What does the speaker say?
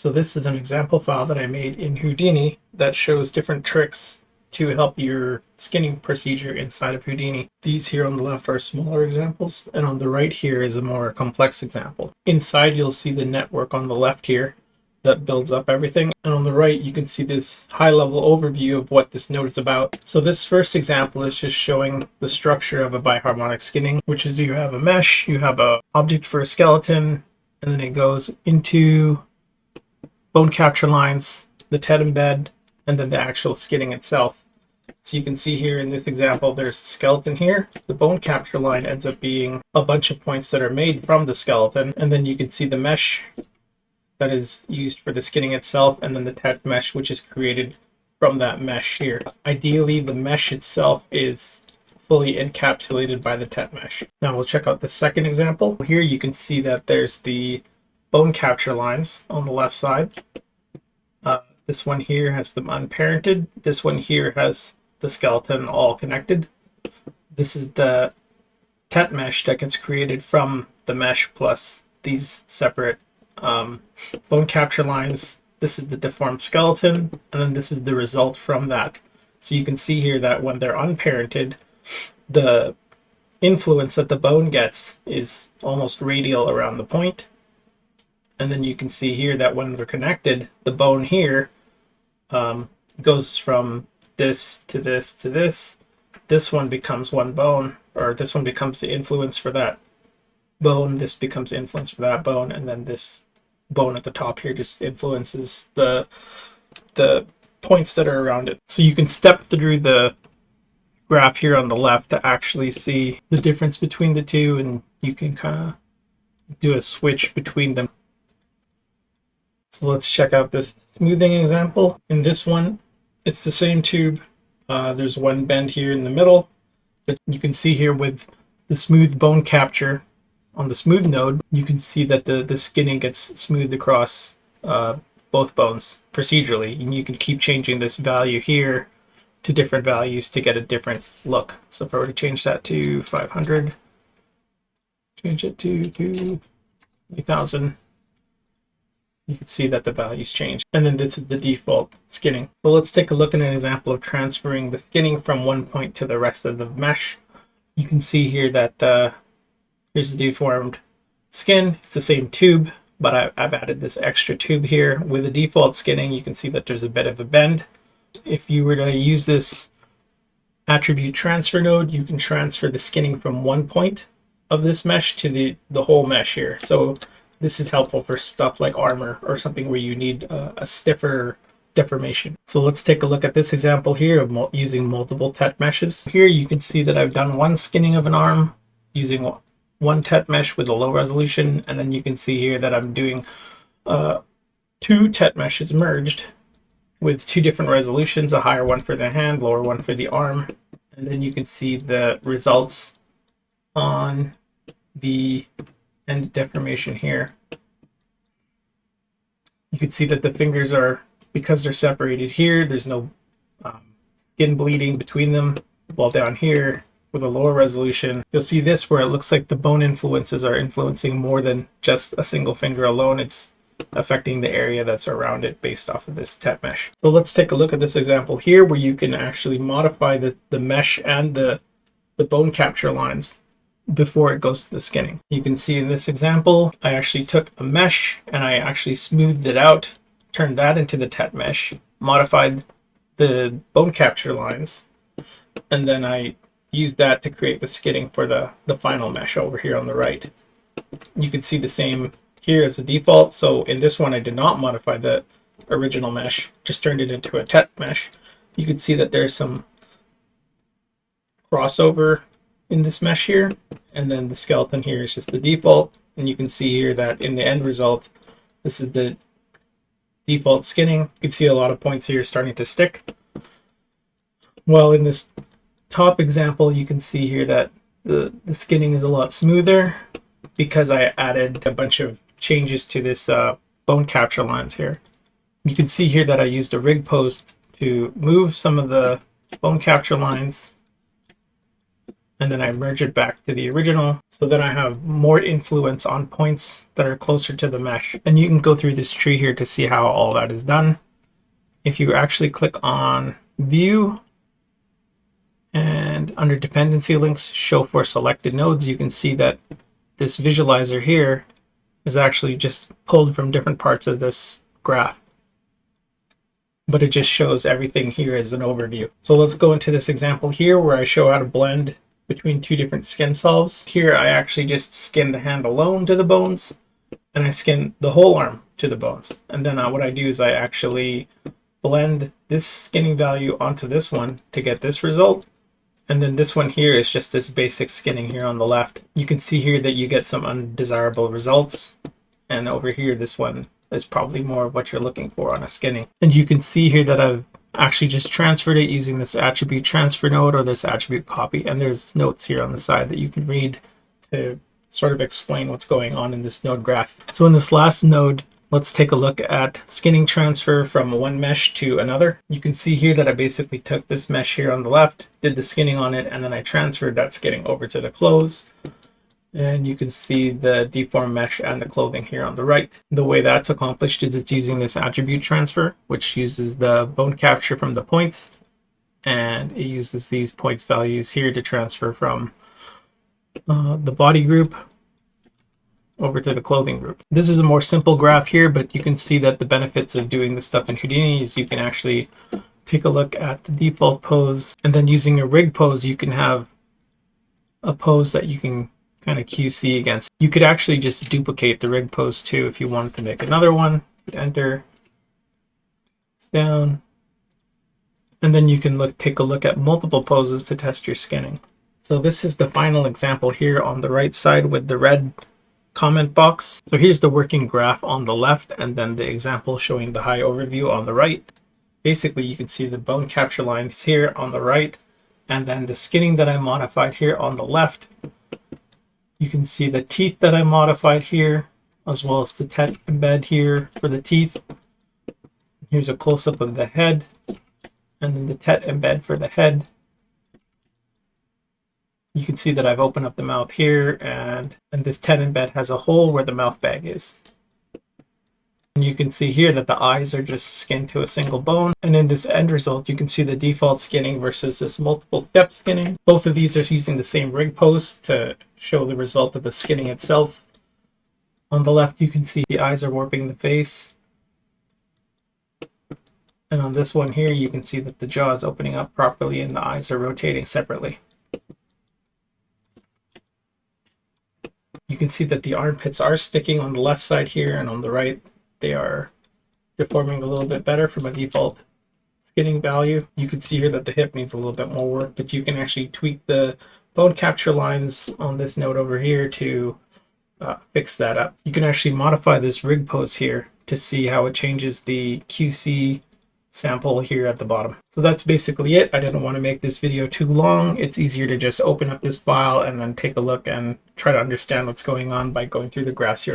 So this is an example file that I made in Houdini that shows different tricks to help your skinning procedure inside of Houdini. These here on the left are smaller examples, and on the right here is a more complex example. Inside you'll see the network on the left here that builds up everything, and on the right you can see this high-level overview of what this node is about. So this first example is just showing the structure of a biharmonic skinning, which is you have a mesh, you have an object for a skeleton, and then it goes into bone capture lines, the TED embed, and then the actual skinning itself. So you can see here in this example, there's the skeleton here. The bone capture line ends up being a bunch of points that are made from the skeleton, and then you can see the mesh that is used for the skinning itself, and then the TED mesh, which is created from that mesh here. Ideally, the mesh itself is fully encapsulated by the TED mesh. Now we'll check out the second example. Here you can see that there's the bone capture lines on the left side. This one here has them unparented. This one here has the skeleton all connected. This is the TET mesh that gets created from the mesh plus these separate bone capture lines. This is the deformed skeleton, and then this is the result from that. So you can see here that when they're unparented, the influence that the bone gets is almost radial around the point. And then you can see here that when they're connected, the bone here goes from this to this to this. This one becomes one bone, or this one becomes the influence for that bone. This becomes the influence for that bone, and then this bone at the top here just influences the points that are around it. So you can step through the graph here on the left to actually see the difference between the two, and you can kind of do a switch between them. So let's check out this smoothing example. In this one, it's the same tube. There's one bend here in the middle, but you can see here with the smooth bone capture on the smooth node, you can see that the skinning gets smoothed across both bones procedurally, and you can keep changing this value here to different values to get a different look. So if I were to change that to 500, change it to 3000, you can see that the values change. And then this is the default skinning. So let's take a look at an example of transferring the skinning from one point to the rest of the mesh. You can see here that here's the deformed skin. It's the same tube, but I've added this extra tube here. With the default skinning, you can see that there's a bit of a bend. If you were to use this attribute transfer node, you can transfer the skinning from one point of this mesh to the whole mesh here. So this is helpful for stuff like armor or something where you need a stiffer deformation. So let's take a look at this example here of using multiple TET meshes. Here you can see that I've done one skinning of an arm using one TET mesh with a low resolution, and then you can see here that I'm doing two TET meshes merged with two different resolutions, a higher one for the hand, lower one for the arm. And then you can see the results on the end deformation here. You can see that the fingers are, because they're separated here, there's no skin bleeding between them. While down here with a lower resolution, you'll see this where it looks like the bone influences are influencing more than just a single finger alone. It's affecting the area that's around it based off of this TET mesh. So let's take a look at this example here where you can actually modify the mesh and the bone capture lines before it goes to the skinning. You can see in this example, I actually took a mesh and I actually smoothed it out, turned that into the TET mesh, modified the bone capture lines, and then I used that to create the skinning for the final mesh over here on the right. You can see the same here as the default. So in this one, I did not modify the original mesh, just turned it into a TET mesh. You can see that there's some crossover in this mesh here, and then the skeleton here is just the default. And you can see here that in the end result, this is the default skinning. You can see a lot of points here starting to stick. While in this top example, you can see here that the skinning is a lot smoother because I added a bunch of changes to this bone capture lines here. You can see here that I used a rig post to move some of the bone capture lines and then I merge it back to the original. So then I have more influence on points that are closer to the mesh. And you can go through this tree here to see how all that is done. If you actually click on View and under Dependency Links, Show for Selected Nodes, you can see that this visualizer here is actually just pulled from different parts of this graph. But it just shows everything here as an overview. So let's go into this example here where I show how to blend between two different skin solves. Here I actually just skin the hand alone to the bones, and I skin the whole arm to the bones. And then what I do is I actually blend this skinning value onto this one to get this result. And then this one here is just this basic skinning here on the left. You can see here that you get some undesirable results. And over here, this one is probably more of what you're looking for on a skinning. And you can see here that I've actually just transferred it using this attribute transfer node or this attribute copy. And there's notes here on the side that you can read to sort of explain what's going on in this node graph. So in this last node, let's take a look at skinning transfer from one mesh to another. You can see here that I basically took this mesh here on the left, did the skinning on it, and then I transferred that skinning over to the clothes. And you can see the deformed mesh and the clothing here on the right. The way that's accomplished is it's using this attribute transfer, which uses the bone capture from the points, and it uses these points values here to transfer from the body group over to the clothing group. This is a more simple graph here, but you can see that the benefits of doing this stuff in Houdini is you can actually take a look at the default pose, and then using a rig pose, you can have a pose that you can kind of QC against. You could actually just duplicate the rig pose too if you wanted to make another one. Enter, it's down, and then you can take a look at multiple poses to test your skinning. So this is the final example here on the right side with the red comment box. So here's the working graph on the left, and then the example showing the high overview on the right. Basically, you can see the bone capture lines here on the right, and then the skinning that I modified here on the left. You can see the teeth that I modified here, as well as the tet embed here for the teeth. Here's a close-up of the head, and then the tet embed for the head. You can see that I've opened up the mouth here, and this tet embed has a hole where the mouth bag is. And you can see here that the eyes are just skinned to a single bone. And in this end result, you can see the default skinning versus this multiple step skinning. Both of these are using the same rig post to show the result of the skinning itself. On the left, you can see the eyes are warping the face. And on this one here, you can see that the jaw is opening up properly and the eyes are rotating separately. You can see that the armpits are sticking on the left side here, and on the right, they are deforming a little bit better from a default skinning value. You can see here that the hip needs a little bit more work, but you can actually tweak the bone capture lines on this node over here to fix that up. You can actually modify this rig pose here to see how it changes the QC sample here at the bottom. So that's basically it. I didn't want to make this video too long. It's easier to just open up this file and then take a look and try to understand what's going on by going through the graphs yourself.